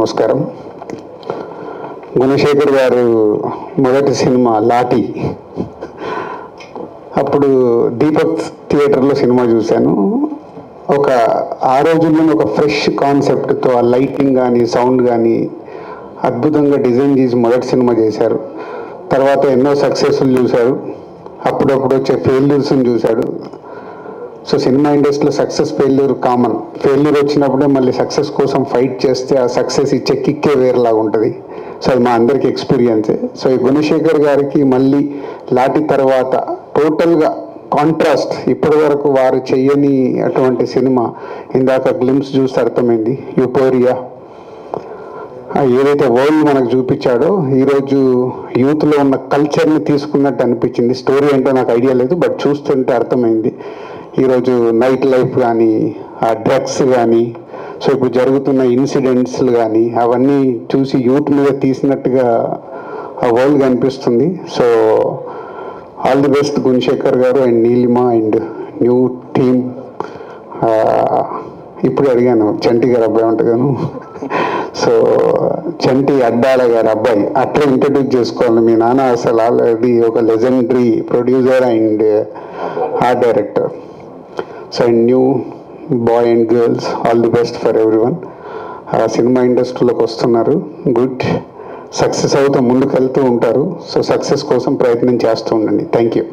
నమస్కారం. గుణశేఖర్ గారు మొదటి సినిమా లాఠీ, అప్పుడు దీపక్ థియేటర్లో సినిమా చూశాను. ఆ రోజుల్లో ఒక ఫ్రెష్ కాన్సెప్ట్తో ఆ లైటింగ్ కానీ సౌండ్ కానీ అద్భుతంగా డిజైన్ చేసి మొదటి సినిమా చేశారు. తర్వాత ఎన్నో సక్సెస్ఫుల్ చూశారు, అప్పుడప్పుడు వచ్చే ఫెయిల్యూర్స్ని చూశాడు. సో సినిమా ఇండస్ట్రీలో సక్సెస్ ఫెయిల్యూర్ కామన్. ఫెయిల్యూర్ వచ్చినప్పుడే మళ్ళీ సక్సెస్ కోసం ఫైట్ చేస్తే ఆ సక్సెస్ ఇచ్చే కిక్కే వేరేలాగా ఉంటుంది. సో అది మా అందరికీ ఎక్స్పీరియన్సే. సో ఈ గుణశేఖర్ గారికి మళ్ళీ లాఠీ తర్వాత టోటల్గా కాంట్రాస్ట్, ఇప్పటి వరకు వారు చెయ్యని అటువంటి సినిమా. ఇందాక గ్లిమ్స్ చూస్తే అర్థమైంది. యూపోరియా ఏదైతే వరల్డ్ మనకు చూపించాడో ఈరోజు యూత్లో ఉన్న కల్చర్ని తీసుకున్నట్టు అనిపించింది. స్టోరీ ఏంటో నాకు ఐడియా లేదు, బట్ చూస్తుంటే అర్థమైంది. ఈరోజు నైట్ లైఫ్ కానీ, ఆ డ్రగ్స్ కానీ, సో ఇప్పుడు జరుగుతున్న ఇన్సిడెంట్స్లు కానీ అవన్నీ చూసి యూత్ మీద తీసినట్టుగా ఆ వరల్డ్ కనిపిస్తుంది. So all the best Gunasekhar garu and Neelima and new team. ఇప్పుడు అడిగాను చంటి గారు అబ్బాయి ఉంటుంగాను. సో చంటి అడ్డాల గారి అబ్బాయి అట్లా ఇంట్రడ్యూస్ చేసుకోవాలి. మీ నాన్న అసలు ఆల్రెడీ ఒక legendary producer and art director. So new boy and girls, all the best for everyone. Cinema ఇండస్ట్రీలోకి వస్తున్నారు, గుడ్ సక్సెస్ అవుతూ ముందుకు వెళ్తూ ఉంటారు. సో సక్సెస్ కోసం ప్రయత్నం చేస్తూ ఉండండి. Thank you.